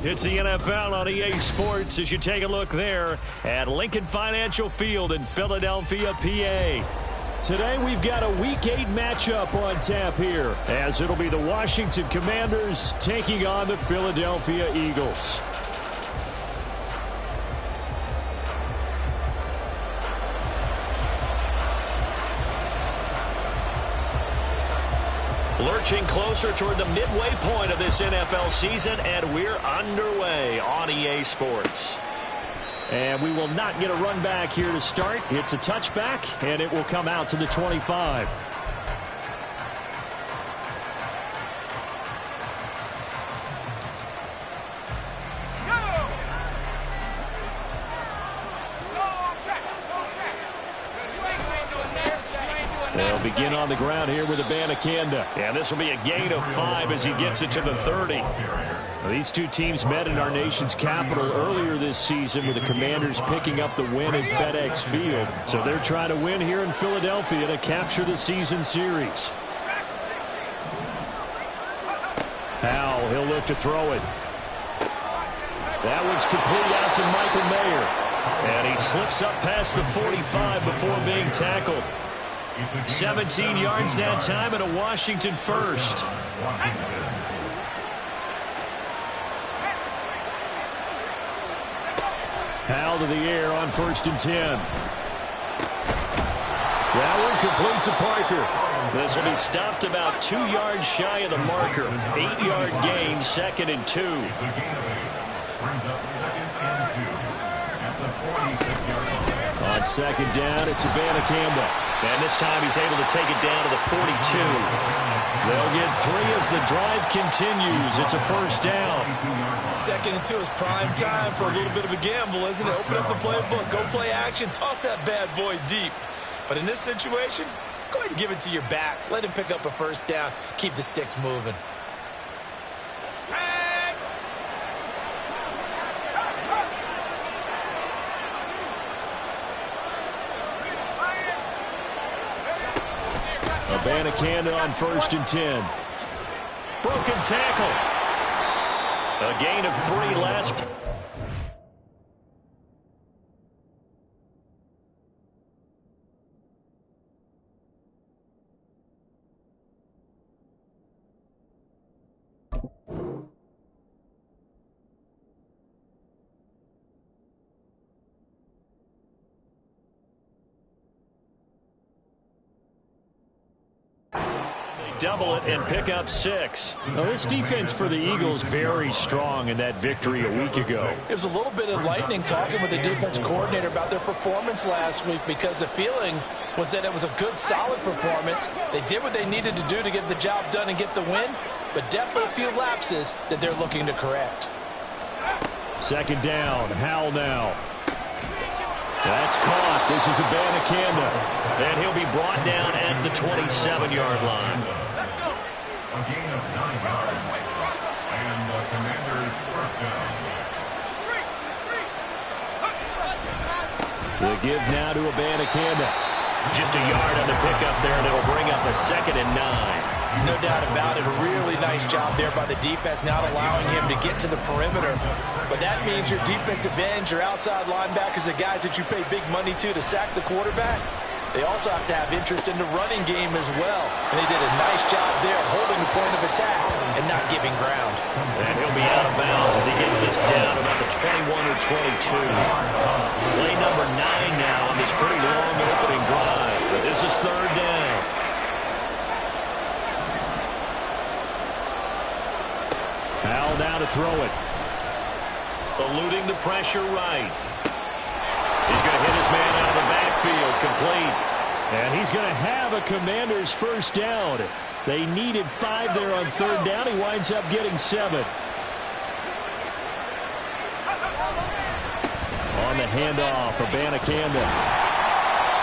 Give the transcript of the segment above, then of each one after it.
It's the NFL on EA Sports as you take a look there at Lincoln Financial Field in Philadelphia, PA. Today we've got a Week 8 matchup on tap here, as it'll be the Washington Commanders taking on the Philadelphia Eagles. Lurching closer toward the midway point of this NFL season, and we're underway on EA Sports. And we will not get a run back here to start. It's a touchback, and it will come out to the 25. They'll begin on the ground here with Abanikanda. And this will be a gain of 5 as he gets it to the 30. These two teams met in our nation's capital earlier this season with the Commanders picking up the win at FedEx Field. So they're trying to win here in Philadelphia to capture the season series. Howell, he'll look to throw it. That one's complete out to Michael Mayer. And he slips up past the 45 before being tackled. 17 yards that time and a Washington first. Howell to the air on 1st and 10. That one complete to Parker. This will be stopped about 2 yards shy of the marker. 8-yard gain, 2nd and 2. On 2nd down, it's Abanikanda. And this time he's able to take it down to the 42. They'll get 3 as the drive continues. It's a first down. 2nd and 2 is prime time for a little bit of a gamble, isn't it? Open up the playbook, go play action, toss that bad boy deep. But in this situation, go ahead and give it to your back. Let him pick up a first down. Keep the sticks moving. Abanikanda on 1st and 10. Broken tackle. A gain of 3 last. Double it and pick up 6. Now, this defense for the Eagles very strong in that victory a week ago. It was a little bit enlightening talking with the defense coordinator about their performance last week, because the feeling was that it was a good, solid performance. They did what they needed to do to get the job done and get the win, but definitely a few lapses that they're looking to correct. 2nd down, Howell now. That's caught. This is Abanikanda. And he'll be brought down at the 27-yard line. A gain of 9 yards. And the Commanders' first down. The give now to Abanikanda. Just a yard on the pickup there, and it'll bring up a 2nd and 9. No doubt about it. A really nice job there by the defense, not allowing him to get to the perimeter. But that means your defensive ends, your outside linebackers, the guys that you pay big money to sack the quarterback, they also have to have interest in the running game as well. And they did a nice job there holding the point of attack and not giving ground. And he'll be out of bounds as he gets this down about the 21 or 22. Play number 9 now on this pretty long opening drive. But this is 3rd down. Howell now to throw it. Eluding the pressure right. He's going to hit his man out of the backfield, complete. And he's going to have a Commanders first down. They needed 5 there on 3rd down. He winds up getting 7. On the handoff, Abanikanda.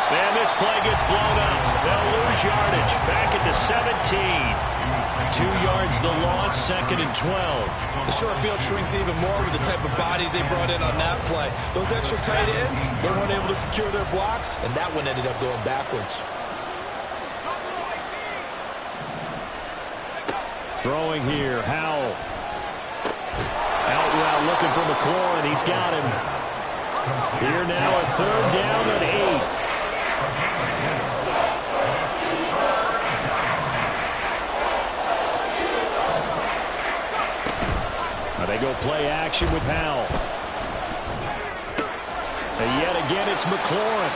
And this play gets blown up. They'll lose yardage. Back at the 17. 2 yards the loss, 2nd and 12. The short field shrinks even more with the type of bodies they brought in on that play. Those extra tight ends, they weren't able to secure their blocks, and that one ended up going backwards. Throwing here, Howell. Out route out looking for McLaurin. He's got him. Here now, a third down and 8. They go play action with Howell. And yet again, it's McLaurin.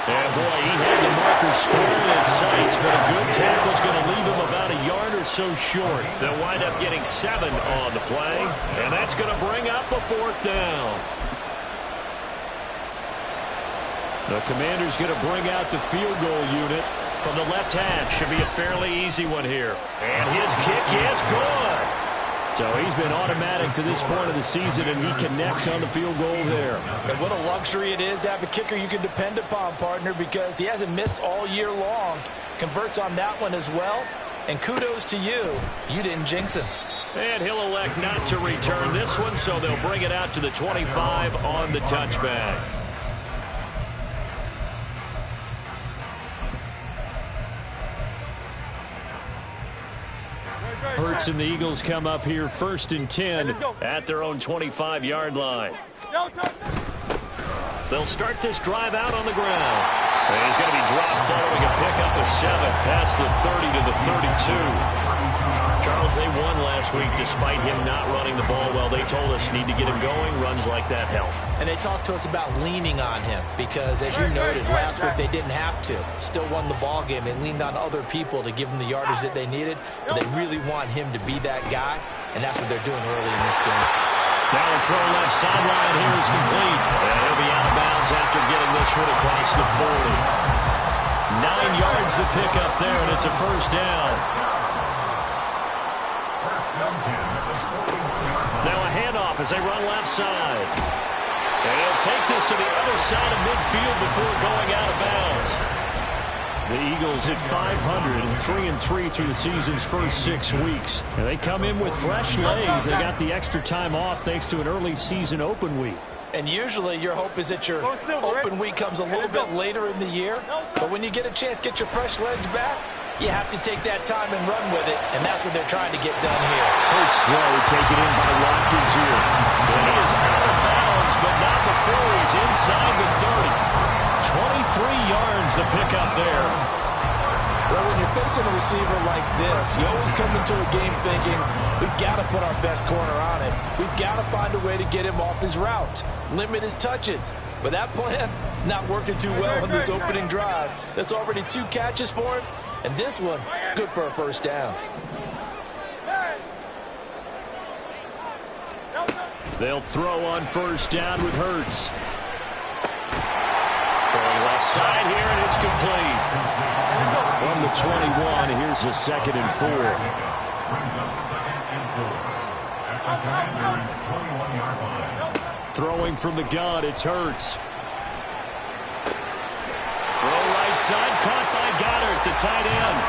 And boy, he had the marker square in his sights, but a good tackle's going to leave him about a yard or so short. They'll wind up getting 7 on the play, and that's going to bring up a 4th down. The Commander's going to bring out the field goal unit from the left hand. Should be a fairly easy one here. And his kick is good. So he's been automatic to this point of the season, and he connects on the field goal there. And what a luxury it is to have a kicker you can depend upon, partner, because he hasn't missed all year long. Converts on that one as well. And kudos to you. You didn't jinx him. And he'll elect not to return this one, so they'll bring it out to the 25 on the touchback. Hurts and the Eagles come up here 1st and 10 at their own 25-yard line. They'll start this drive out on the ground. And he's going to be dropped following a pickup of 7 past the 30 to the 32. Charles, they won last week despite him not running the ball well. They told us need to get him going. Runs like that help. And they talked to us about leaning on him because, as you noted, last week they didn't have to. Still won the ball game. They leaned on other people to give them the yardage that they needed, but they really want him to be that guy, and that's what they're doing early in this game. Now the throw left sideline here is complete. And he'll be out of bounds after getting this one across the 40. 9 yards to pick up there, and it's a 1st down. Now a handoff as they run left side. And he'll take this to the other side of midfield before going out of bounds. The Eagles at 500 and 3-3 through the season's first 6 weeks. And they come in with fresh legs. They got the extra time off thanks to an early season open week. And usually your hope is that your open week comes a little bit later in the year. But when you get a chance to get your fresh legs back, you have to take that time and run with it, and that's what they're trying to get done here. Hurts throw taken in by Watkins here. And he is out of bounds, but not before he's inside the 30. 23 yards to pick up there. Well, when you're facing a receiver like this, you always come into a game thinking, we've got to put our best corner on it. We've got to find a way to get him off his routes, limit his touches. But that plan, not working too well on this opening drive. That's already 2 catches for him. And this one, good for a 1st down. They'll throw on 1st down with Hurts. Throwing left side here, and it's complete. From the 21, here's a 2nd and 4. Throwing from the gun, it's Hurts. Throw right side, caught by Goddard, the tight end.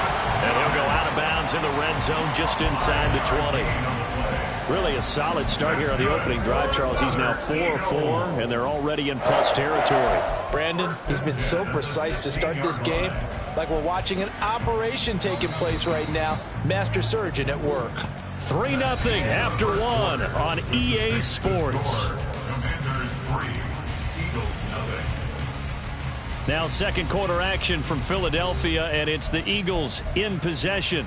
And he'll go out of bounds in the red zone just inside the 20. Really a solid start here on the opening drive, Charles. He's now 4-4, and they're already in plus territory. Brandon, he's been so precise to start this game, like we're watching an operation taking place right now. Master surgeon at work. 3-0 after 1 on EA Sports. Now 2nd quarter action from Philadelphia, and it's the Eagles in possession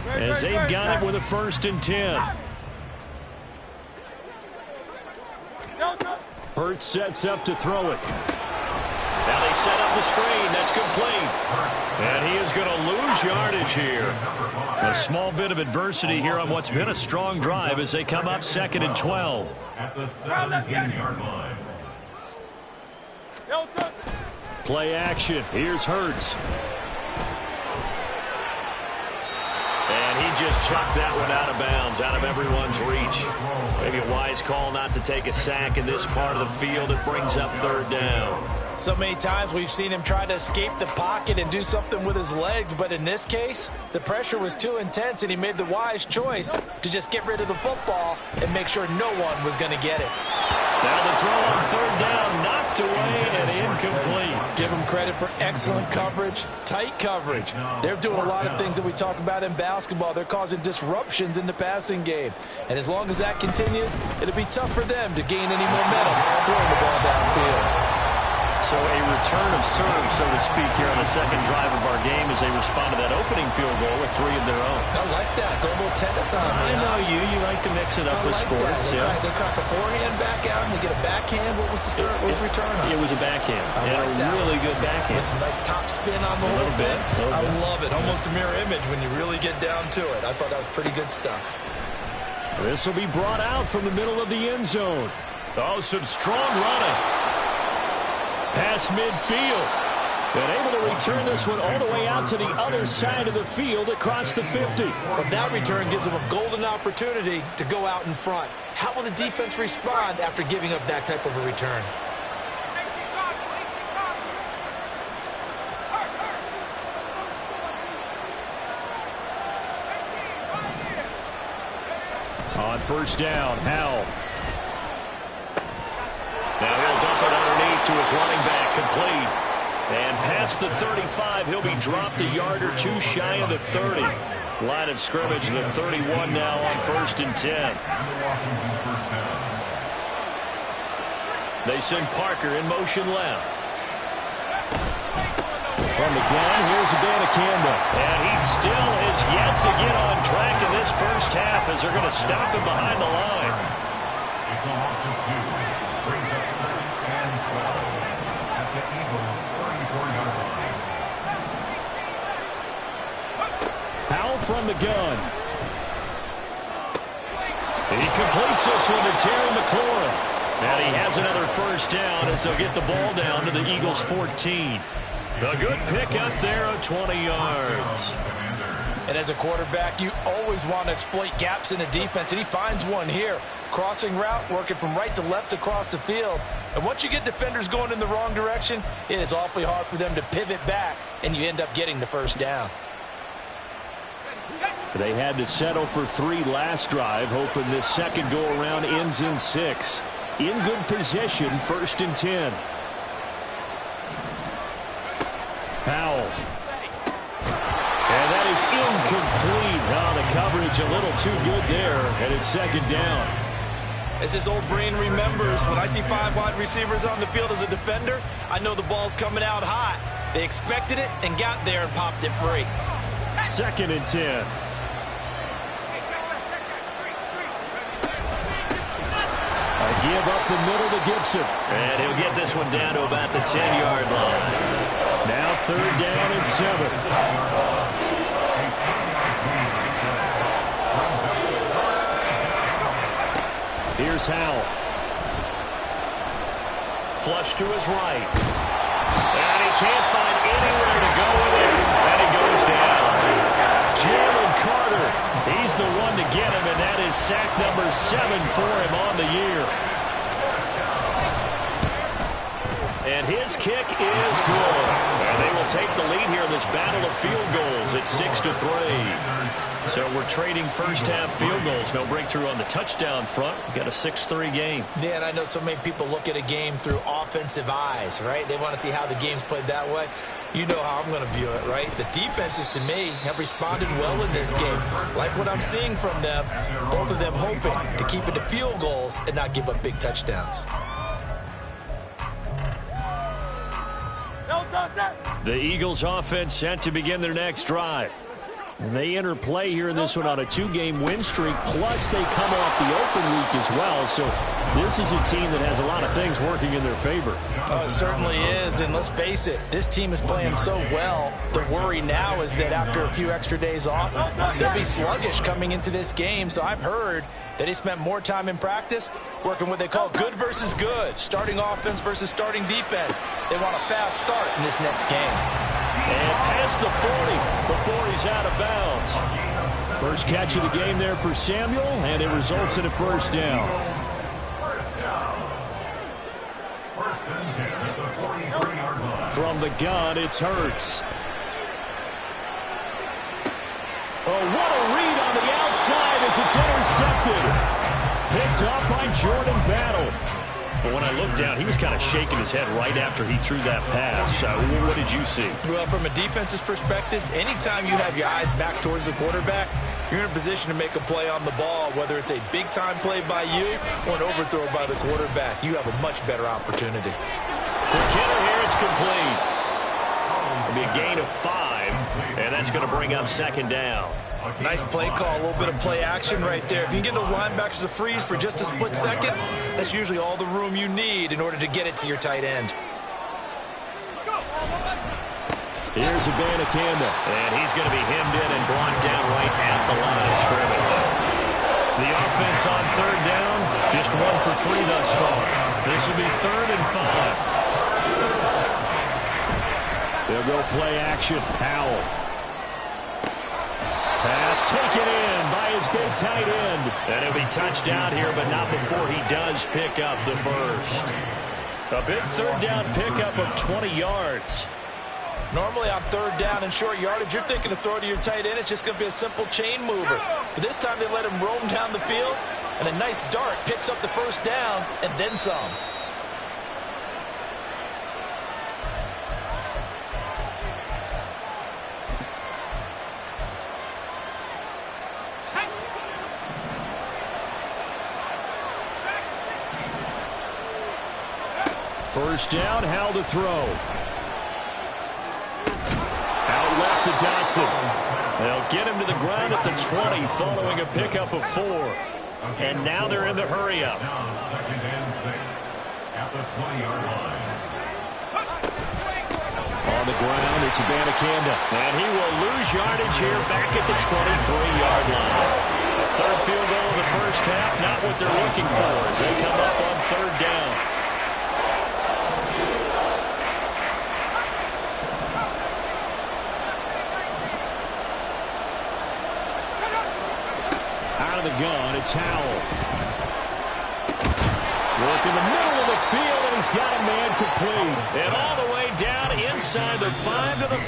as they've got it with a 1st and 10. Hurts sets up to throw it. Now they set up the screen. That's complete. And he is going to lose yardage here. A small bit of adversity here on what's been a strong drive as they come up 2nd and 12. At the 17-yard line. Play action. Here's Hurts. And he just chucked that one out of bounds, out of everyone's reach. Maybe a wise call not to take a sack in this part of the field. It brings up 3rd down. So many times we've seen him try to escape the pocket and do something with his legs, but in this case, the pressure was too intense, and he made the wise choice to just get rid of the football and make sure no one was going to get it. Now the throw on third down, knocked away and incomplete. Give them credit for excellent coverage, tight coverage. They're doing a lot of things that we talk about in basketball. They're causing disruptions in the passing game. And as long as that continues, it'll be tough for them to gain any momentum throwing the ball downfield. So a return of serve, so to speak, here on the second drive of our game as they respond to that opening field goal with 3 of their own. I like that. Go a little tennis on me. I know you. You like to mix it up with sports. They crack a forehand back out and they get a backhand. What was the serve? What was the return on? It was a backhand. I like a really good backhand. With some nice top spin on the whole thing. I love it. Almost a mirror image when you really get down to it. I thought that was pretty good stuff. This will be brought out from the middle of the end zone. Oh, some strong running. Past midfield. And able to return this one all the way out to the other side of the field across the 50. But that return gives them a golden opportunity to go out in front. How will the defense respond after giving up that type of a return? On first down, Howell. Now he'll dump it underneath to his running back, complete. And past the 35, he'll be dropped a yard or two shy of the 30. Line of scrimmage, the 31 now on 1st and 10. They send Parker in motion left. From the gun, here's Abanikanda. And he still is yet to get on track in this first half as they're going to stop him behind the line. It's a loss of 2. Brings up 2nd and 12 at the Eagles' 34-yard line. Howell from the gun. He completes this one to Terry McLaurin. And he has another first down as they'll get the ball down to the Eagles' 14. A good pick up there of 20 yards. And as a quarterback, you always want to exploit gaps in the defense, and he finds one here. Crossing route, working from right to left across the field. And once you get defenders going in the wrong direction, it is awfully hard for them to pivot back, and you end up getting the first down. They had to settle for 3 last drive, hoping this second go-around ends in 6. In good position, 1st and 10. Powell. And that is incomplete. Oh, the coverage a little too good there, and it's 2nd down. As his old brain remembers, when I see 5 wide receivers on the field as a defender, I know the ball's coming out hot. They expected it and got there and popped it free. 2nd and 10. A give up the middle to Gibson. And he'll get this one down to about the 10-yard line. Now 3rd down and 7. Here's Howell. Flush to his right. And he can't find anywhere to go with it. And he goes down. Jalen Carter. He's the one to get him, and that is sack number 7 for him on the year. And his kick is good. And they will take the lead here in this battle of field goals at 6-3. So we're trading first half field goals. No breakthrough on the touchdown front. We've got a 6-3 game. Yeah, and I know so many people look at a game through offensive eyes, right? They want to see how the game's played that way. You know how I'm going to view it, right? The defenses, to me, have responded well in this game. Like what I'm seeing from them, both of them hoping to keep it to field goals and not give up big touchdowns. The Eagles offense set to begin their next drive. And they enter play here in this one on a 2-game win streak, plus they come off the open week as well. So this is a team that has a lot of things working in their favor. Oh, it certainly is, and let's face it, this team is playing so well. The worry now is that after a few extra days off, they'll be sluggish coming into this game. So I've heard that they spent more time in practice working what they call good versus good, starting offense versus starting defense. They want a fast start in this next game. And past the 40 before he's out of bounds. First catch of the game there for Samuel, and it results in a first down. From the gun, it's Hurts. Oh, what a read on the outside as it's intercepted. Picked up by Jordan Battle. But when I looked down, he was kind of shaking his head right after he threw that pass. What did you see? Well, from a defense's perspective, anytime you have your eyes back towards the quarterback, you're in a position to make a play on the ball, whether it's a big-time play by you or an overthrow by the quarterback. You have a much better opportunity. For Kittle here, it's complete. It'll be a gain of 5, and that's going to bring up second down. Nice play call, a little bit of play action right there. If you can get those linebackers to freeze for just a split second, that's usually all the room you need in order to get it to your tight end. Here's Abanikanda, and he's going to be hemmed in and blocked down right at the line of scrimmage. The offense on third down, just 1 for 3 thus far. This will be 3rd and 5. They'll go play action. Howell. Pass taken in by his big tight end. And he'll be touchdown here, but not before he does pick up the first. A big third down pickup of 20 yards. Normally on third down and short yardage, you're thinking to throw to your tight end. It's just going to be a simple chain mover. But this time they let him roam down the field, and a nice dart picks up the first down and then some. First down, Howell to throw. Out left to Dotson. They'll get him to the ground at the 20 following a pickup of 4. And now they're in the hurry-up. Second and 6 at the 20-yard line. On the ground, it's Abanikanda. And he will lose yardage here back at the 23-yard line. A third field goal in the first half, not what they're looking for as they come up on third down. Out of the gun, it's Howell. Work in the middle of the field, and he's got a man complete. And all the way down inside the 5 to the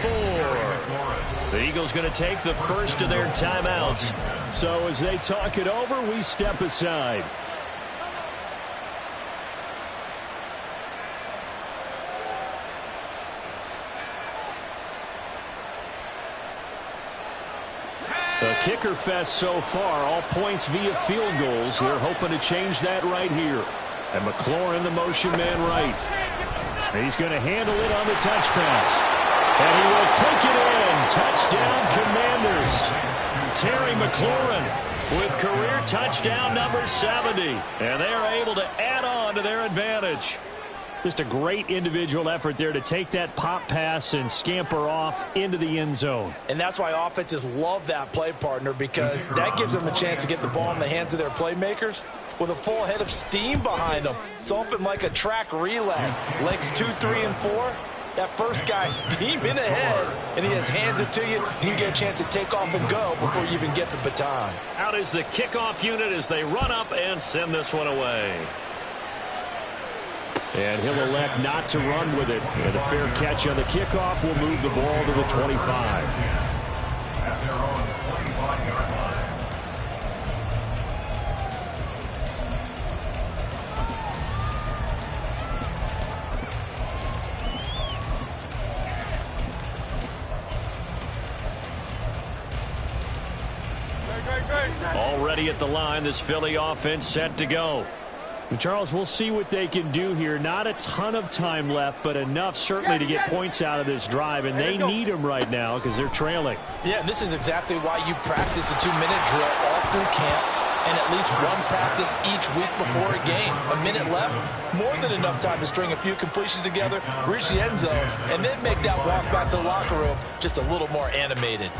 4. The Eagles going to take the first of their timeouts. So as they talk it over, we step aside. A kicker fest so far, all points via field goals. They're hoping to change that right here. And McLaurin, the motion man right. He's going to handle it on the touch pass. And he will take it in. Touchdown, Commanders. Terry McLaurin with career touchdown number 70. And they are able to add on to their advantage. Just a great individual effort there to take that pop pass and scamper off into the end zone. And that's why offenses love that play partner, because that gives them a chance to get the ball in the hands of their playmakers with a full head of steam behind them. It's often like a track relay. Legs 2, 3, and 4. That first guy steaming ahead, and he just hands it to you, and you get a chance to take off and go before you even get the baton. Out is the kickoff unit as they run up and send this one away. And he'll elect not to run with it. And a fair catch on the kickoff will move the ball to the 25. At their own 25-yard line. Already at the line, this Philly offense set to go. Charles, we'll see what they can do here. Not a ton of time left, but enough certainly to get points out of this drive, and they need them right now because they're trailing. Yeah, this is exactly why you practice a 2-minute drill all through camp and at least one practice each week before a game. A minute left, more than enough time to string a few completions together, reach the end zone, and then make that walk back to the locker room just a little more animated.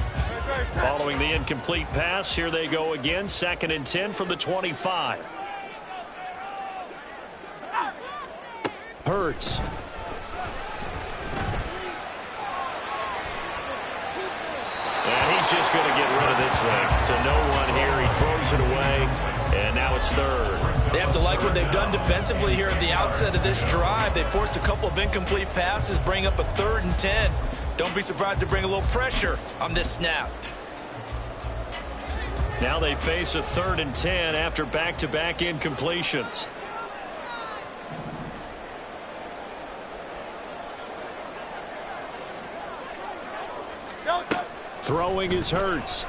Following the incomplete pass, here they go again, 2nd and 10 from the 25. Hurts. And he's just going to get rid of this thing. To no one here. He throws it away, and now it's 3rd. They have to like what they've done defensively here at the outset of this drive. They forced a couple of incomplete passes, bring up a 3rd and 10. Don't be surprised to bring a little pressure on this snap. Now they face a 3rd and 10 after back-to-back incompletions. Throwing is Hurts.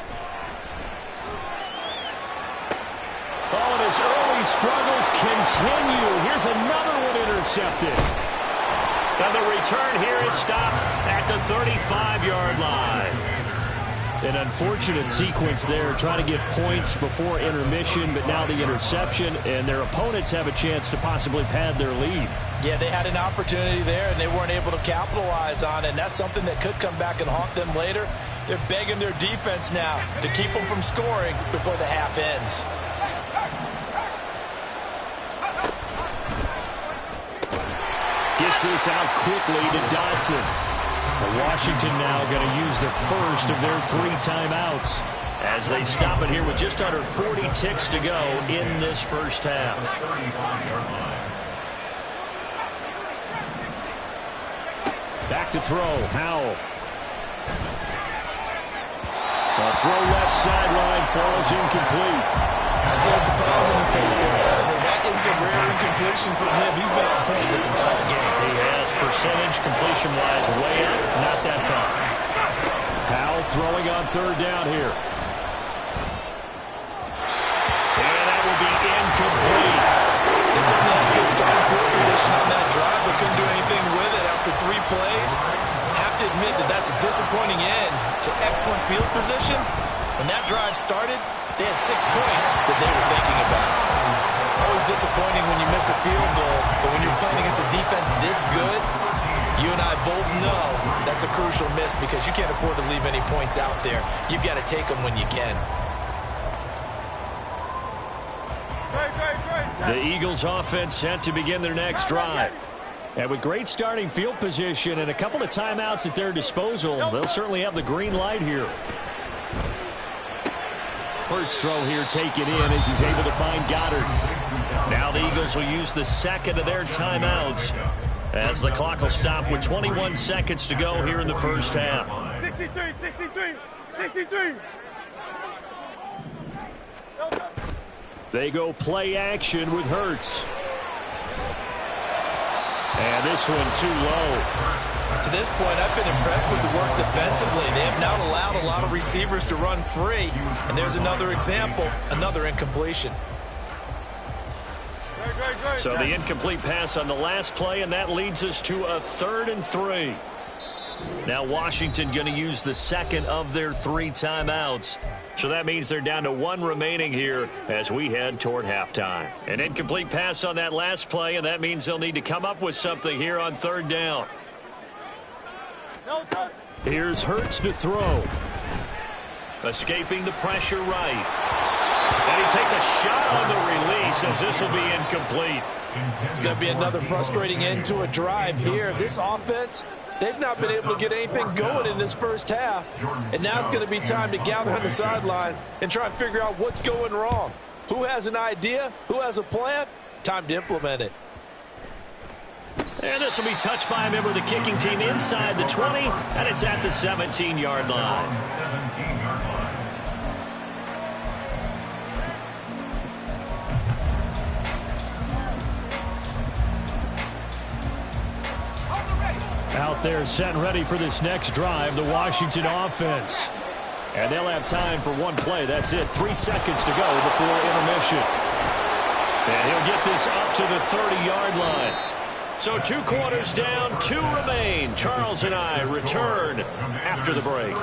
Oh, and his early struggles continue. Here's another one intercepted. And the return here is stopped at the 35-yard line. An unfortunate sequence there, trying to get points before intermission, but now the interception, and their opponents have a chance to possibly pad their lead. Yeah, they had an opportunity there, and they weren't able to capitalize on it, and that's something that could come back and haunt them later. They're begging their defense now to keep them from scoring before the half ends. Gets this out quickly to Dodson. Washington now going to use the first of their 3 timeouts as they stop it here with just under 40 ticks to go in this first half. Back to throw, Howell. A throw left sideline falls incomplete. That's a surprise in the face there, partner. That is a rare incompletion from him. He's been on point this entire game. He has percentage completion-wise way up, not that time. Howell throwing on third down here. And that will be incomplete. They certainly had good starting field position on that drive, but couldn't do anything with it after 3 plays. Have to admit that that's a disappointing end to excellent field position. When that drive started, they had 6 points that they were thinking about. Always disappointing when you miss a field goal, but when you're playing against a defense this good, you and I both know that's a crucial miss because you can't afford to leave any points out there. You've got to take them when you can. The Eagles offense set to begin their next drive. And with great starting field position and a couple of timeouts at their disposal, they'll certainly have the green light here. Hurts throw here taken in as he's able to find Goddard. Now the Eagles will use the second of their timeouts as the clock will stop with 21 seconds to go here in the first half. 63. They go play action with Hurts. And this one too low. To this point, I've been impressed with the work defensively. They have now allowed a lot of receivers to run free. And there's another example, another incompletion. So the incomplete pass on the last play, and that leads us to a 3rd and 3. Now Washington going to use the second of their 3 timeouts. So that means they're down to 1 remaining here as we head toward halftime. An incomplete pass on that last play, and that means they'll need to come up with something here on 3rd down. Here's Hurts to throw. Escaping the pressure right. And he takes a shot on the release as this will be incomplete. It's going to be another frustrating end to a drive here. This offense, they've not been able to get anything going in this first half. And now it's going to be time to gather on the sidelines and try and figure out what's going wrong. Who has an idea? Who has a plan? Time to implement it. And this will be touched by a member of the kicking team inside the 20, and it's at the 17-yard line. Out there set and ready for this next drive, the Washington offense. And they'll have time for 1 play. That's it. 3 seconds to go before intermission. And he'll get this up to the 30-yard line. So 2 quarters down, 2 remain. Charles and I return after the break.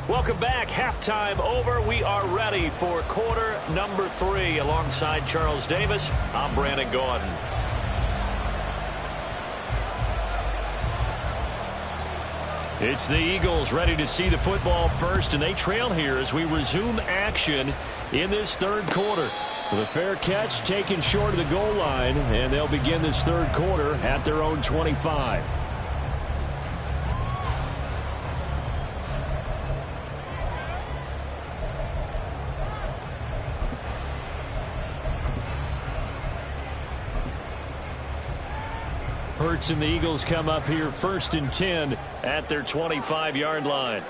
Welcome back. Halftime over. We are ready for quarter number 3. Alongside Charles Davis, I'm Brandon Gordon. It's the Eagles ready to see the football first, and they trail here as we resume action in this 3rd quarter. With a fair catch taken short of the goal line, and they'll begin this 3rd quarter at their own 25. And the Eagles come up here 1st and 10 at their 25-yard line.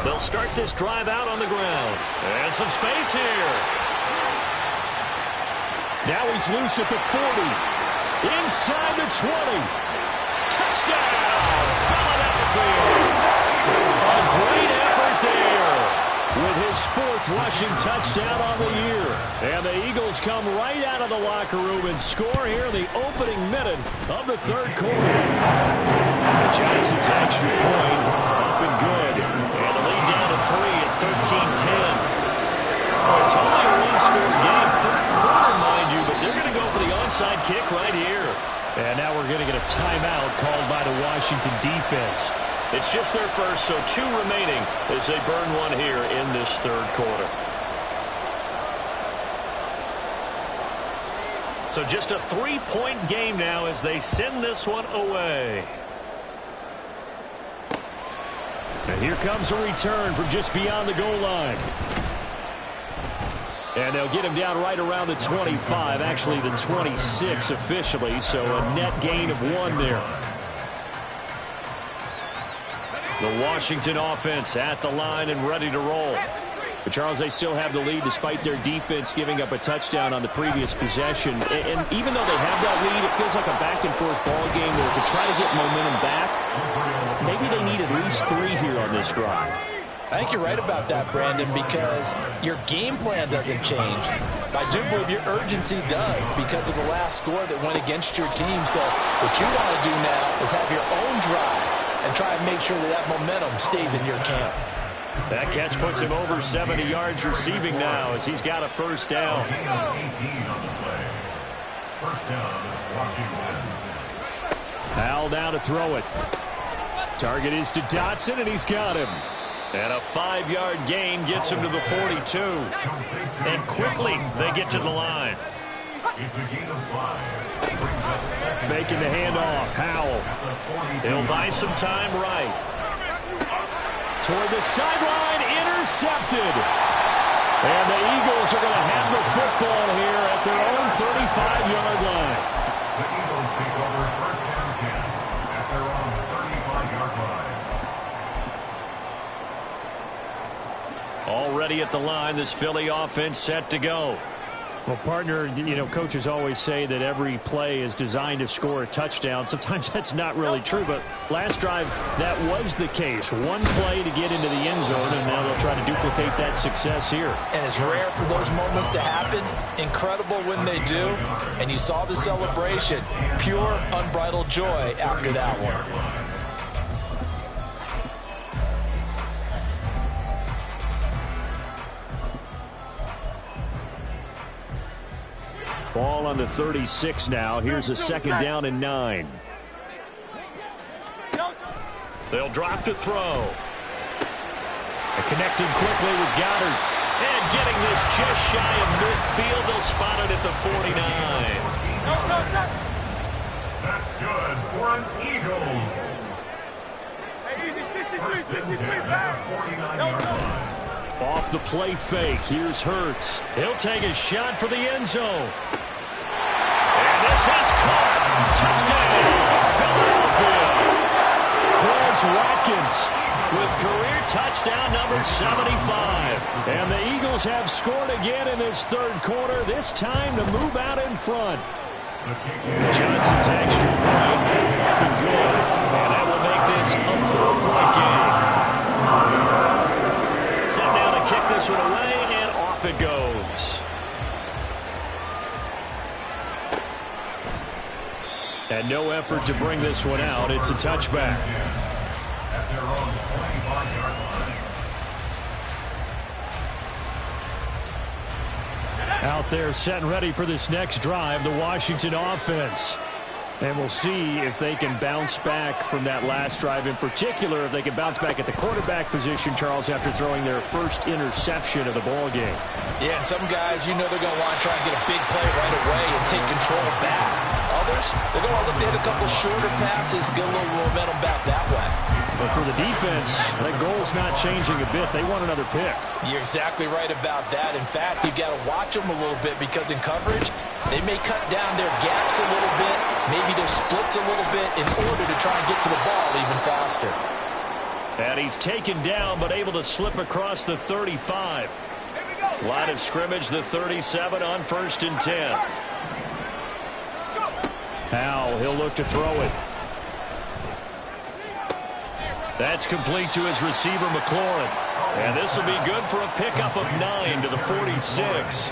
They'll start this drive out on the ground. And some space here. Now he's loose at the 40. Inside the 20. Touchdown, Philadelphia. A great effort there with his 4th rushing touchdown on the year. And the Eagles come right out of the locker room and score here in the opening minute of the 3rd quarter. Johnson's extra point up and good. And the lead down to 3 at 13-10. It's only a 1-score game, 3rd quarter, mind you, but they're going to go for the onside kick right here. And now we're going to get a timeout called by the Washington defense. It's just their first, so 2 remaining as they burn one here in this 3rd quarter. So just a 3-point game now as they send this one away. And here comes a return from just beyond the goal line. And they'll get him down right around the 25, actually the 26 officially, so a net gain of 1 there. The Washington offense at the line and ready to roll. But Charles, they still have the lead despite their defense giving up a touchdown on the previous possession. And even though they have that lead, it feels like a back-and-forth ball game where to try to get momentum back, maybe they need at least 3 here on this drive. I think you're right about that, Brandon, because your game plan doesn't change. I do believe your urgency does because of the last score that went against your team. So what you want to do now is have your own drive and try and make sure that that momentum stays in your camp. That catch puts him over 70 yards receiving now as he's got a 1st down. Howell down to throw it. Target is to Dotson, and he's got him. And a 5-yard gain gets him to the 42. And quickly they get to the line. Faking the handoff. Howell. He'll buy some time right. Toward the sideline, intercepted. And the Eagles are going to have the football here at their own 35-yard line. The Eagles take over 1st down 10 at their own 35-yard line. Already at the line, this Philly offense set to go. Well, partner, you know, coaches always say that every play is designed to score a touchdown. Sometimes that's not really true, but last drive, that was the case. 1 play to get into the end zone, and now they'll try to duplicate that success here. And it's rare for those moments to happen. Incredible when they do. And you saw the celebration. Pure, unbridled joy after that one. Ball on the 36 now. Here's a 2nd down and 9. They'll drop to throw. Connecting quickly with Goddard. And getting this just shy of midfield. They'll spot it at the 49. That's good for an Eagles. First and 10 at the 49-yard line. Off the play fake. Here's Hurts. He'll take a shot for the end zone. And this is caught. Touchdown, Philadelphia. Chris Watkins with career touchdown number 75. And the Eagles have scored again in this 3rd quarter, this time to move out in front. Johnson's extra point up and good. And that will make this a 4-point game. Set down to kick this one away, and off it goes. And no effort to bring this one out. It's a touchback. At their own 25-yard line. Out there set and ready for this next drive, the Washington offense. And we'll see if they can bounce back from that last drive, in particular if they can bounce back at the quarterback position, Charles, after throwing their first interception of the ball game. Yeah, and some guys, you know they're going to want to try and get a big play right away and take control back. Others, they're going to look to hit a couple shorter passes, get a little momentum back that way. But for the defense, that goal's not changing a bit. They want another pick. You're exactly right about that. In fact, you've got to watch them a little bit because in coverage, they may cut down their gaps a little bit, maybe their splits a little bit in order to try and get to the ball even faster. And he's taken down, but able to slip across the 35. Line of scrimmage, the 37 on 1st and 10. Howell, he'll look to throw it. That's complete to his receiver, McLaurin. And this will be good for a pickup of 9 to the 46.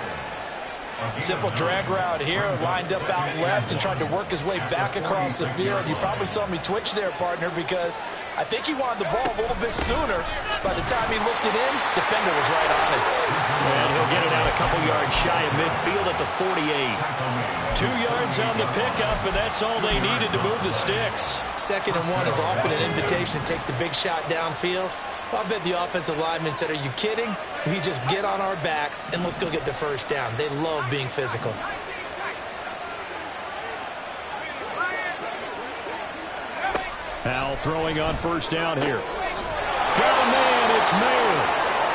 Simple drag route here, lined up out left and tried to work his way back across the field. You probably saw me twitch there, partner, because I think he wanted the ball a little bit sooner. By the time he looked it in, defender was right on it. And he'll get it out a couple yards shy of midfield at the 48. 2 yards on the pickup, and that's all they needed to move the sticks. 2nd and 1 is often an invitation to take the big shot downfield. I bet the offensive lineman said, are you kidding? We just get on our backs and let's go get the first down. They love being physical. Howell throwing on 1st down here. Got a man, it's Mayer.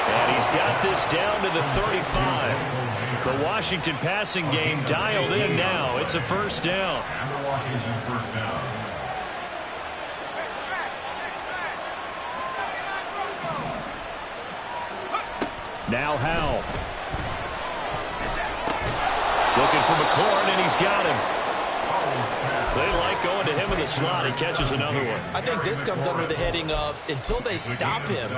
And he's got this down to the 35. The Washington passing game dialed in now. It's a 1st down. And the Washington 1st down. Now Howell. Looking for McLaurin, and he's got him. They like going to him in the slot. He catches another one. I think this comes under the heading of until they stop him.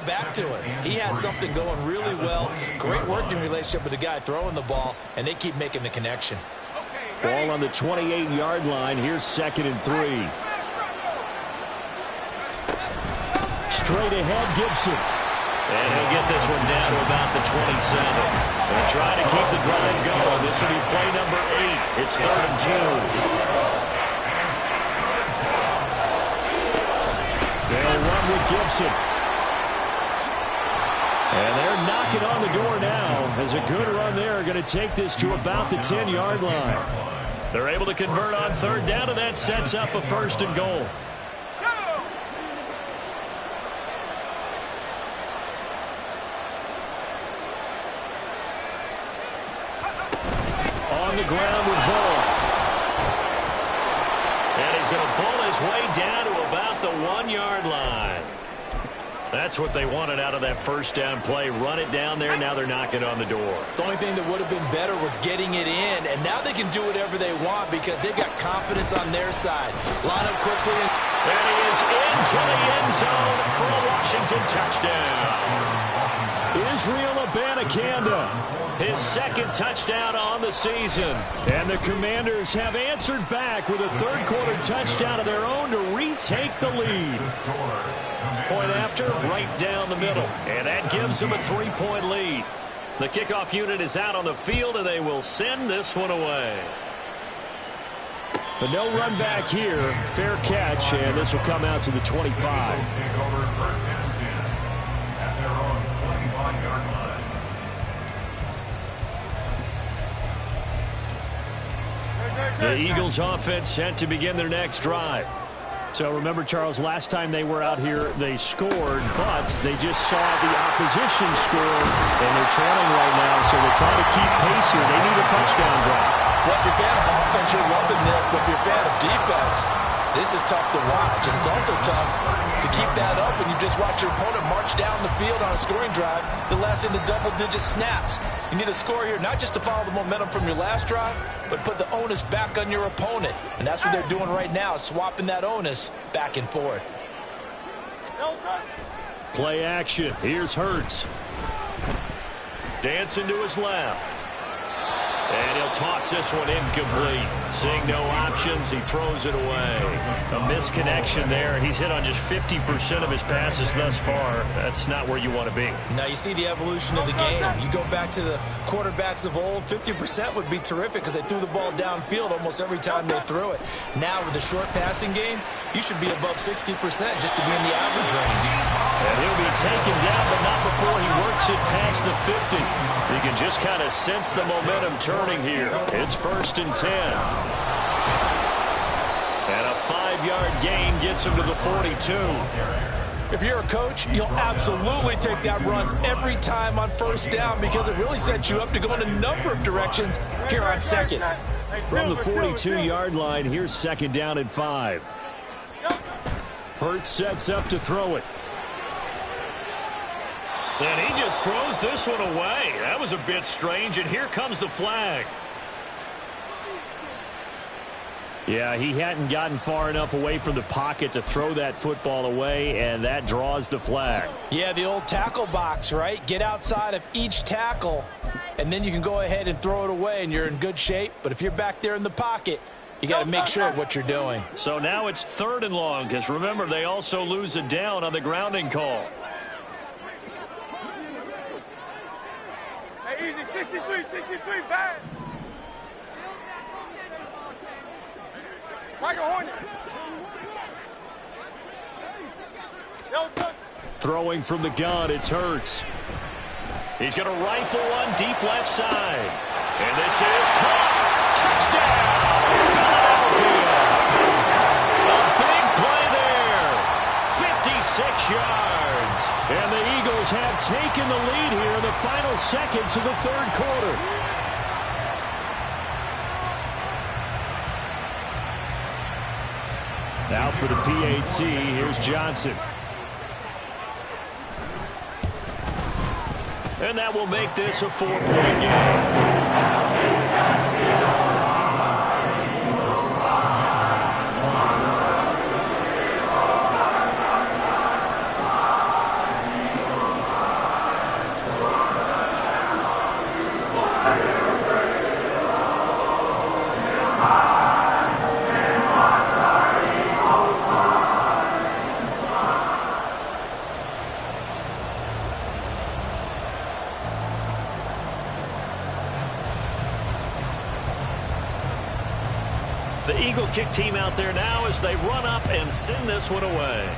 Back to it. He has something going really well. Great working relationship with the guy throwing the ball, and they keep making the connection. Ball on the 28-yard line. Here's 2nd and 3. Straight ahead, Gibson. And he'll get this one down to about the 27. They'll try to keep the drive going. This will be play number 8. It's 3rd and 2. They'll run with Gibson. And they're knocking on the door now as a good run there. Going to take this to about the 10-yard line. They're able to convert on 3rd down, and that sets up a 1st and goal. On the ground with Vaughn. And he's going to pull his way down to about the 1-yard line. That's what they wanted out of that 1st down play. Run it down there. Now they're knocking on the door. The only thing that would have been better was getting it in, and now they can do whatever they want because they've got confidence on their side. Line up quickly. And he is into the end zone for a Washington touchdown. Israel Abanikanda, his 2nd touchdown on the season. And the Commanders have answered back with a 3rd-quarter touchdown of their own to retake the lead. Point after, right down the middle. And that gives them a 3-point lead. The kickoff unit is out on the field, and they will send this one away. But no run back here. Fair catch, and this will come out to the 25. Take over 1st and 10 at their own 25-yard line. The Eagles offense set to begin their next drive. So remember, Charles, last time they were out here, they scored, but they just saw the opposition score, and they're trailing right now, so they're trying to keep pace here. They need a touchdown drive. Well, if you're a fan of offense, you're loving this, but if you're a fan of defense, this is tough to watch, and it's also tough to keep that up when you just watch your opponent march down the field on a scoring drive that lasts into double-digit snaps. You need a score here, not just to follow the momentum from your last drive, but put the onus back on your opponent. And that's what they're doing right now, swapping that onus back and forth. Play action. Here's Hurts. Dancing to his left. And he'll toss this one incomplete. Seeing no options, he throws it away. A misconnection there. He's hit on just 50% of his passes thus far. That's not where you want to be. Now you see the evolution of the game. You go back to the quarterbacks of old, 50% would be terrific because they threw the ball downfield almost every time they threw it. Now with the short passing game, you should be above 60% just to be in the average range. And he'll be taken down, but not before he works it past the 50. You can just kind of sense the momentum turning here. It's 1st and 10. And a 5-yard gain gets him to the 42. If you're a coach, you'll absolutely take that run every time on first down because it really sets you up to go in a number of directions here on second. From the 42-yard line, here's second down and 5. Hurts sets up to throw it. And he just throws this one away. That was a bit strange, and here comes the flag. Yeah, he hadn't gotten far enough away from the pocket to throw that football away, and that draws the flag. Yeah, the old tackle box, right? Get outside of each tackle, and then you can go ahead and throw it away, and you're in good shape. But if you're back there in the pocket, you got to make sure of what you're doing. So now it's 3rd and long, because remember, they also lose a down on the grounding call. Hey, easy, 63, bad. Throwing from the gun, it's Hurts. He's going to rifle one deep left side. And this is caught. Touchdown, Philadelphia. A big play there. 56 yards. And the Eagles have taken the lead here in the final seconds of the 3rd quarter. Out for the PAT, here's Johnson. And that will make this a 4-point game. The Eagle kick team out there now as they run up and send this one away.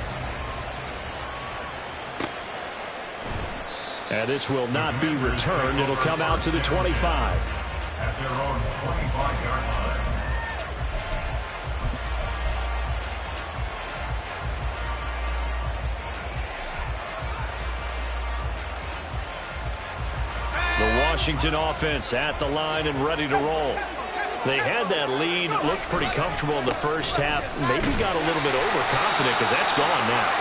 And this will not be returned. It'll come out to the 25. At their own 25-yard line. The Washington offense at the line and ready to roll. They had that lead, looked pretty comfortable in the first half, maybe got a little bit overconfident because that's gone now.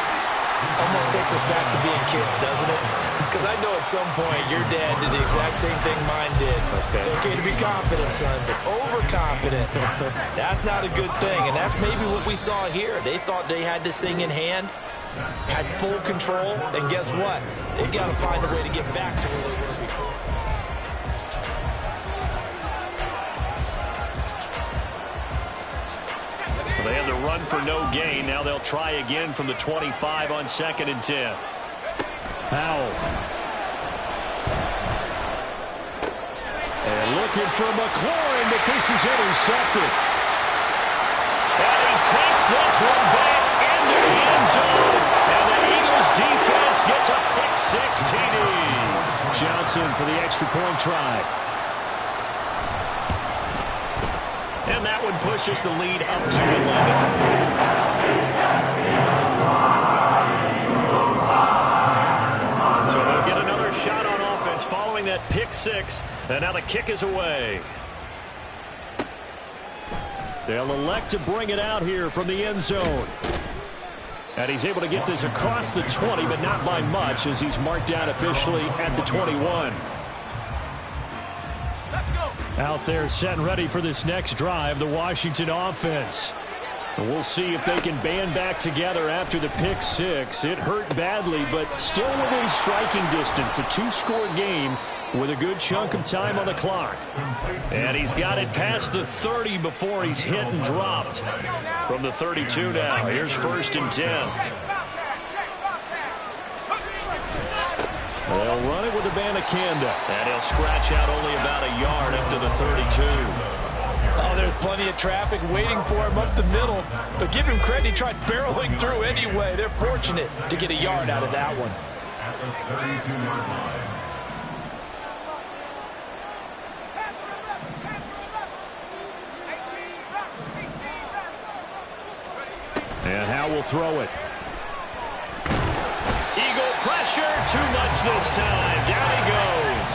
Almost takes us back to being kids, doesn't it? Because I know at some point your dad did the exact same thing mine did. Okay. It's okay to be confident, son, but overconfident, that's not a good thing. And that's maybe what we saw here. They thought they had this thing in hand, had full control, and guess what? They've got to find a way to get back to where they were before. They had the run for no gain. Now they'll try again from the 25 on 2nd and 10. Powell. And looking for McLaurin, but this is intercepted. And he takes this one back into the end zone. And the Eagles defense gets a pick-6 TD. Johnson for the extra point try. And that one pushes the lead up to 11. So they'll get another shot on offense following that pick-6. And now the kick is away. They'll elect to bring it out here from the end zone. And he's able to get this across the 20, but not by much as he's marked down officially at the 21. Out there set and ready for this next drive, the Washington offense. And we'll see if they can band back together after the pick-6. It hurt badly, but still within striking distance. A 2-score game with a good chunk of time on the clock. And he's got it past the 30 before he's hit and dropped. From the 32 now, here's 1st and 10. They'll run it with Abanikanda. And he'll scratch out only about a yard up to the 32. Oh, there's plenty of traffic waiting for him up the middle. But give him credit, he tried barreling through anyway. They're fortunate to get a yard out of that one. At the 32-yard line. And Howe will throw it. Pressure, too much this time. Down he goes.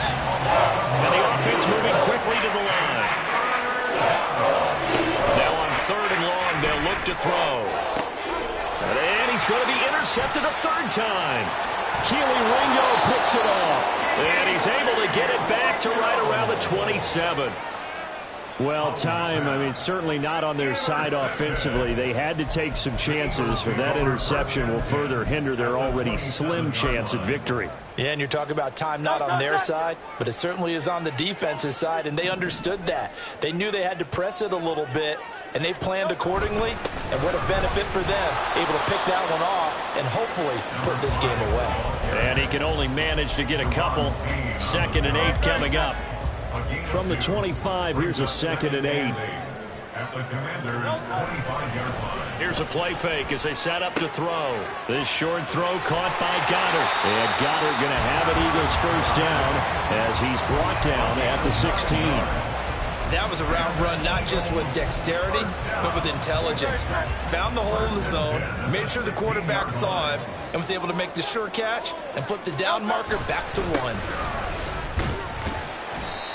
And the offense moving quickly to the line. Now on 3rd and long, they'll look to throw. And he's going to be intercepted a 3rd time. Keely Ringo picks it off. And he's able to get it back to right around the 27. Well, time, certainly not on their side offensively. They had to take some chances, but that interception will further hinder their already slim chance at victory. Yeah, and you're talking about time not on their side, but it certainly is on the defense's side, and they understood that. They knew they had to press it a little bit, and they planned accordingly, and what a benefit for them, able to pick that one off and hopefully put this game away. And he can only manage to get a couple. 2nd and 8 coming up. From the 25, here's a 2nd and 8. Here's a play fake as they set up to throw. This short throw caught by Goddard. And Goddard going to have an Eagles 1st down as he's brought down at the 16. That was a route run not just with dexterity, but with intelligence. Found the hole in the zone, made sure the quarterback saw him, and was able to make the sure catch and flip the down marker back to 1.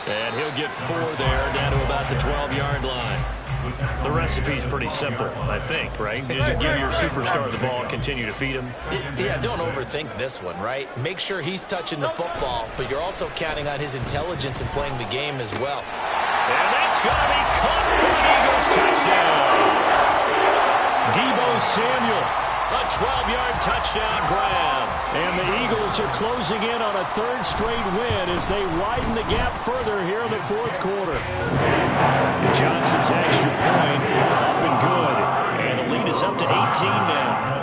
And he'll get 4 there, down to about the 12-yard line. The recipe's pretty simple, I think, right? Just give your superstar the ball and continue to feed him. Yeah, don't overthink this one, right? Make sure he's touching the football, but you're also counting on his intelligence in playing the game as well. And that's going to be caught for an Eagles touchdown. Deebo Samuel, a 12-yard touchdown grab. And the Eagles are closing in on a 3rd straight win as they widen the gap further here in the 4th quarter. Johnson's extra point up and good. And the lead is up to 18 now.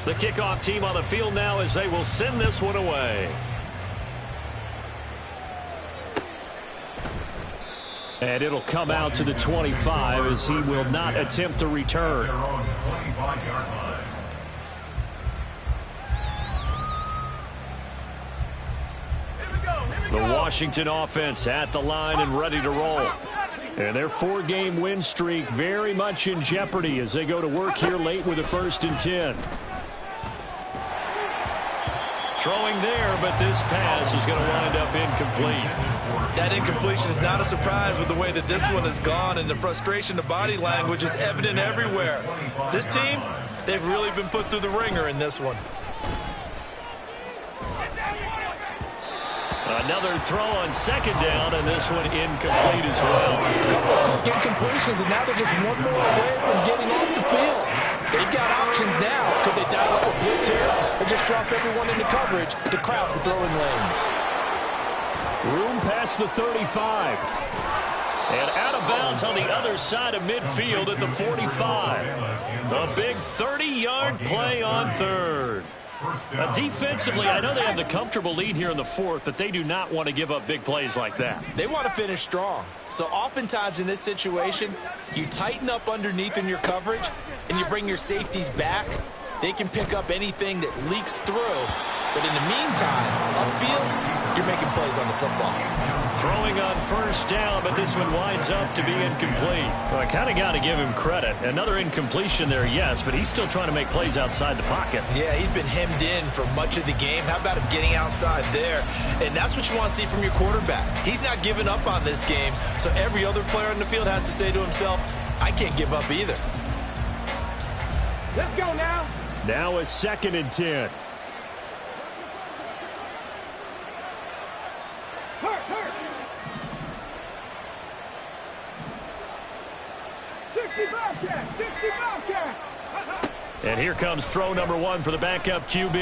The kickoff team on the field now as they will send this one away. And it'll come out to the 25 as he will not attempt to return. The Washington offense at the line and ready to roll. And their 4-game win streak very much in jeopardy as they go to work here late with a 1st and 10. Throwing there, but this pass is going to wind up incomplete. That incompletion is not a surprise with the way that this one has gone, and the frustration, the body language is evident everywhere. This team, they've really been put through the ringer in this one. Another throw on 2nd down, and this one incomplete as well. A couple of quick incompletions, and now they're just one more away from getting off the field. They've got options now. Could they dial up a blitz here or just drop everyone into coverage to crowd the throwing lanes? Room past the 35. And out of bounds on the other side of midfield at the 45. A big 30-yard play on 3rd. Defensively, I know they have the comfortable lead here in the 4th, but they do not want to give up big plays like that. They want to finish strong. So oftentimes in this situation, you tighten up underneath in your coverage, and you bring your safeties back. They can pick up anything that leaks through. But in the meantime, upfield, you're making plays on the football. Throwing on 1st down, but this one winds up to be incomplete. Well, I kind of got to give him credit. Another incompletion there, yes, but he's still trying to make plays outside the pocket. Yeah, he's been hemmed in for much of the game. How about him getting outside there? And that's what you want to see from your quarterback. He's not giving up on this game, so every other player on the field has to say to himself, I can't give up either. Let's go now. Now a 2nd and 10. Hurt. 60 Bobcat. And here comes throw number 1 for the backup QB.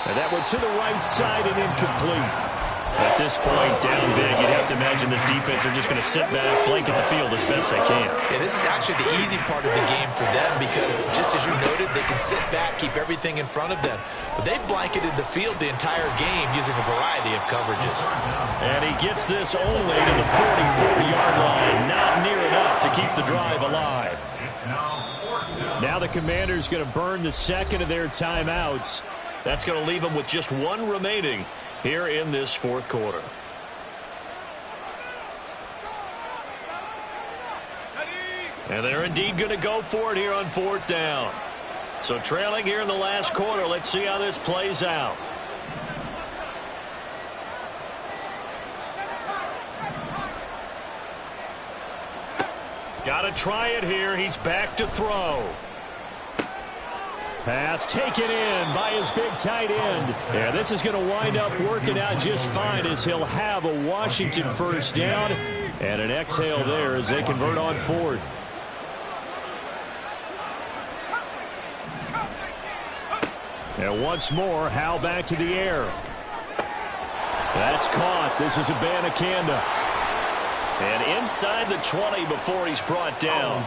And that one to the right side and incomplete. At this point, down big, you'd have to imagine this defense are just going to sit back, blanket the field as best they can. Yeah, this is actually the easy part of the game for them because, just as you noted, they can sit back, keep everything in front of them. But they've blanketed the field the entire game using a variety of coverages. And he gets this only to the 44-yard line. Not near enough to keep the drive alive. Now the Commanders going to burn the 2nd of their timeouts. That's going to leave them with just 1 remaining here in this 4th quarter. And they're indeed going to go for it here on 4th down. So trailing here in the last quarter. Let's see how this plays out. Got to try it here. He's back to throw. Pass taken in by his big tight end. Yeah, this is going to wind up working out just fine as he'll have a Washington first down and an exhale there as they convert on 4th. And once more, Howell back to the air. That's caught. This is Abanikanda. And inside the 20 before he's brought down.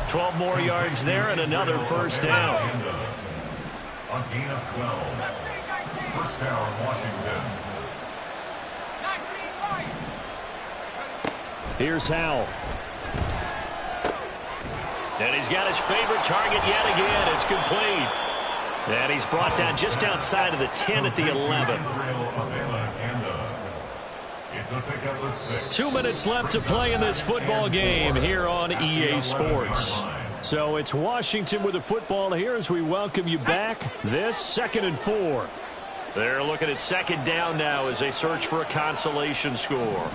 12 more yards there and another first down. A gain of 12. First down, Washington. Here's Howell. And he's got his favorite target yet again. It's complete. And he's brought down just outside of the 10 at the 11. It's a pickup of 6. 2 minutes left to play in this football game here on EA Sports. So it's Washington with the football here as we welcome you back. This 2nd and 4. They're looking at 2nd down now as they search for a consolation score.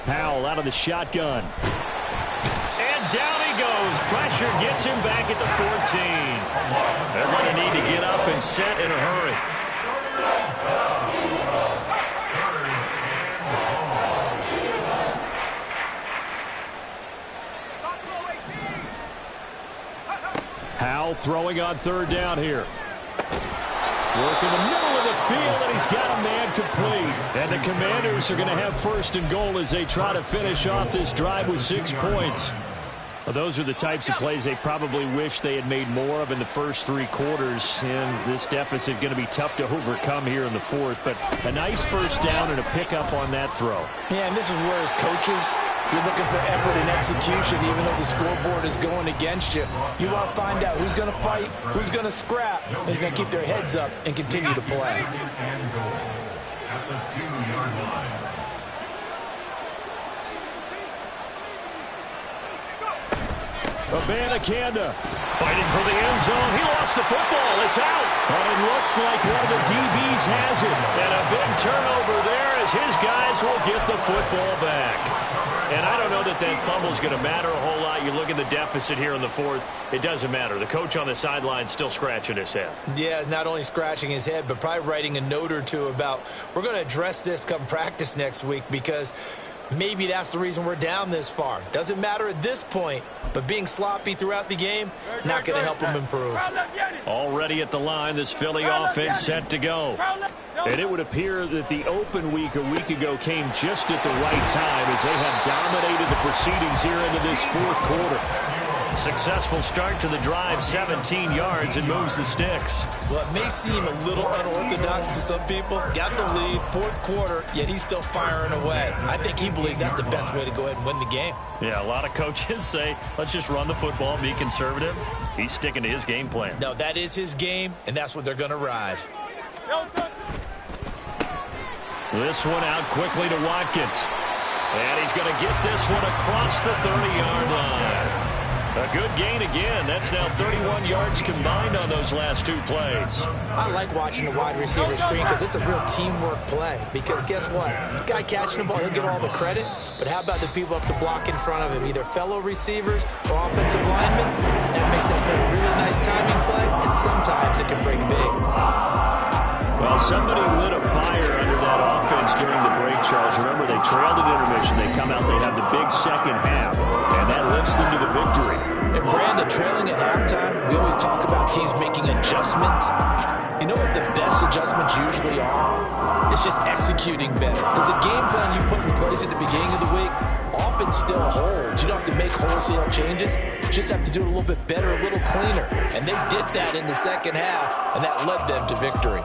Howell out of the shotgun. And down he goes. Pressure gets him back at the 14. They're going to need to get up and set in a hurry. Howell throwing on 3rd down here. Work in the middle of the field, and he's got a man complete. And the Commanders are going to have 1st and goal as they try to finish off this drive with 6 points. Well, those are the types of plays they probably wish they had made more of in the first 3 quarters. And this deficit going to be tough to overcome here in the 4th. But a nice first down and a pickup on that throw. Yeah, and this is where as coaches, you're looking for effort and execution, even though the scoreboard is going against you. You want to find out who's going to fight, who's going to scrap, and who's going to keep their heads up and continue to play. And goal at the 2-yard line. Abanikanda fighting for the end zone. He lost the football. It's out. And it looks like one of the DBs has it. And a big turnover there as his guys will get the football back. And I don't know that that fumble is going to matter a whole lot. You look at the deficit here in the 4th. It doesn't matter. The coach on the sideline still scratching his head. Yeah, not only scratching his head, but probably writing a note or two about we're going to address this come practice next week because maybe that's the reason we're down this far. Doesn't matter at this point, but being sloppy throughout the game, not going to help him improve. Already at the line, this Philly offense set to go. And it would appear that the open week a week ago came just at the right time as they have dominated the proceedings here into this 4th quarter. Successful start to the drive, 17 yards, and moves the sticks. Well, it may seem a little unorthodox to some people. Got the lead, 4th quarter, yet he's still firing away. I think he believes that's the best way to go ahead and win the game. Yeah, a lot of coaches say, let's just run the football, be conservative. He's sticking to his game plan. No, that is his game, and that's what they're going to ride. This one out quickly to Watkins. And he's going to get this one across the 30-yard line. A good gain again. That's now 31 yards combined on those last 2 plays. I like watching the wide receiver screen because it's a real teamwork play. Because guess what? The guy catching the ball, he'll get all the credit. But how about the people up to block in front of him, either fellow receivers or offensive linemen? That makes that play a really nice timing play, and sometimes it can break big. Well, somebody lit a fire under that offense during the break, Charles. Remember, they trailed at intermission. They come out, they have the big second half, and that lifts them to the victory. And Brandon, trailing at halftime, we always talk about teams making adjustments. You know what the best adjustments usually are? It's just executing better. Because the game plan you put in place at the beginning of the week often still holds. You don't have to make wholesale changes. You just have to do it a little bit better, a little cleaner. And they did that in the second half, and that led them to victory.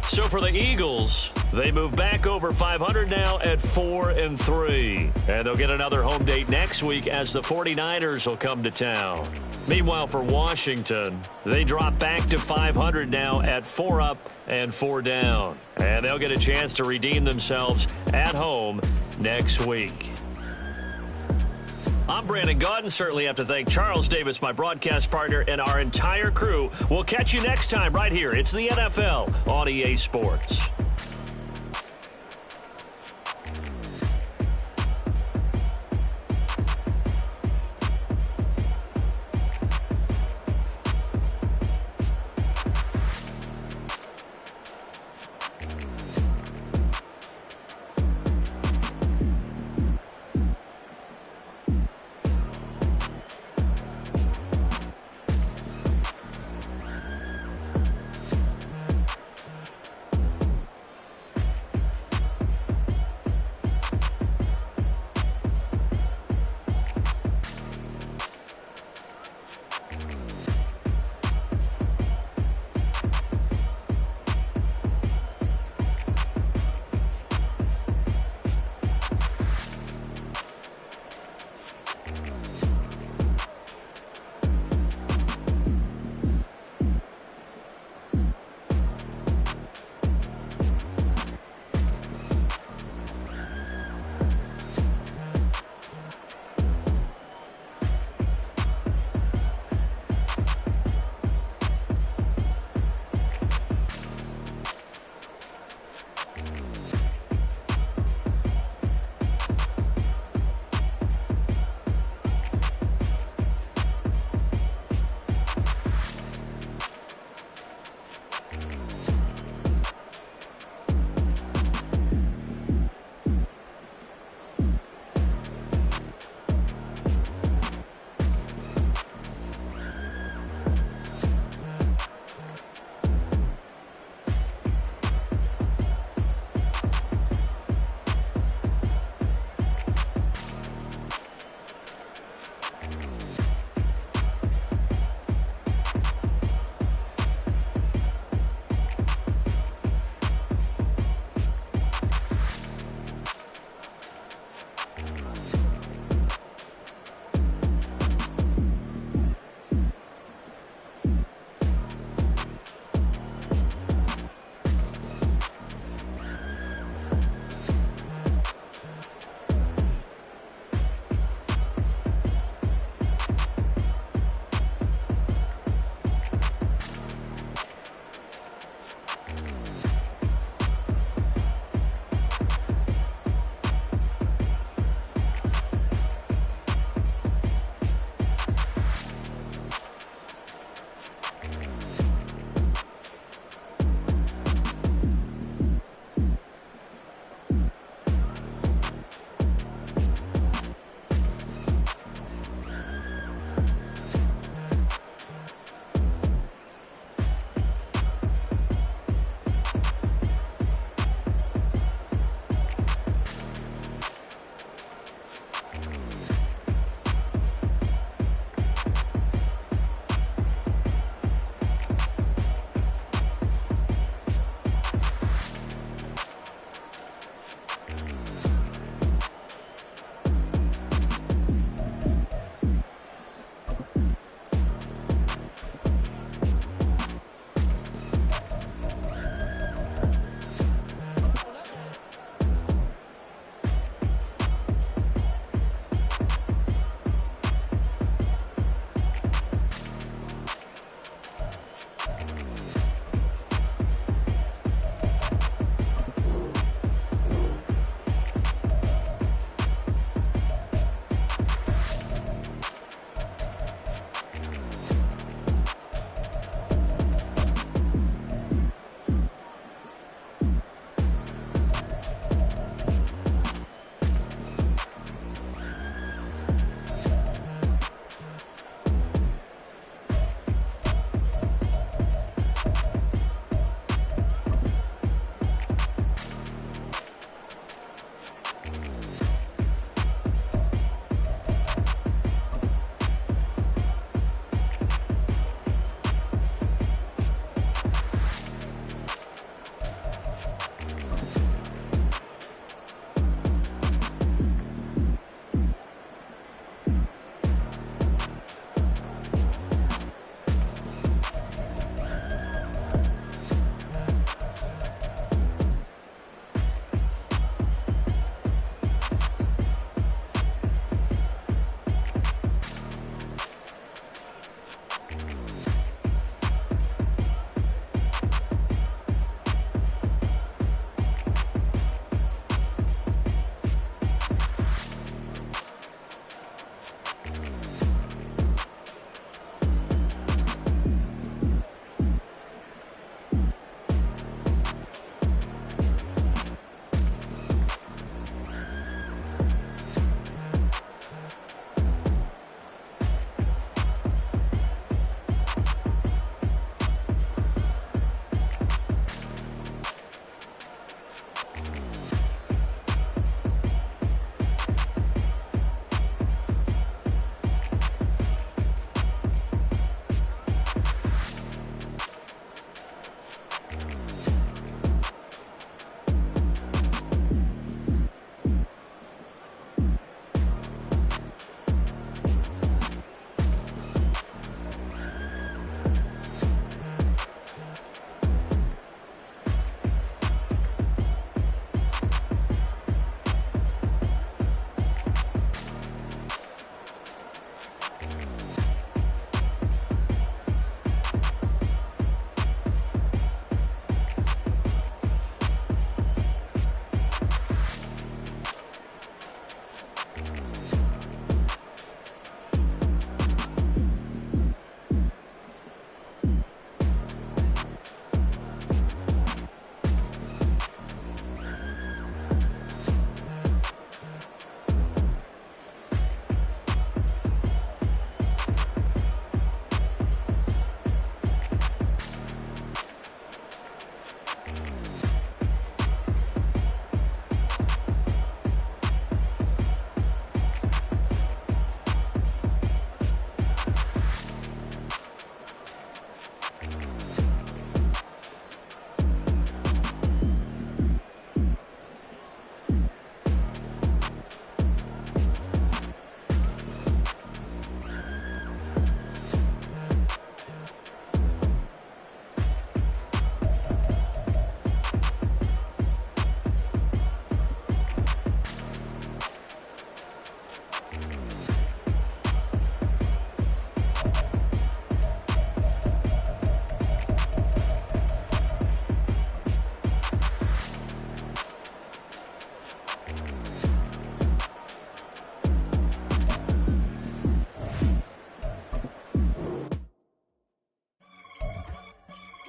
So for the Eagles, they move back over 500 now at 4-3. And they'll get another home date next week as the 49ers will come to town. Meanwhile, for Washington, they drop back to 500 now at 4 up and 4 down. And they'll get a chance to redeem themselves at home next week. I'm Brandon Gaudin. Certainly have to thank Charles Davis, my broadcast partner, and our entire crew. We'll catch you next time right here. It's the NFL on EA Sports.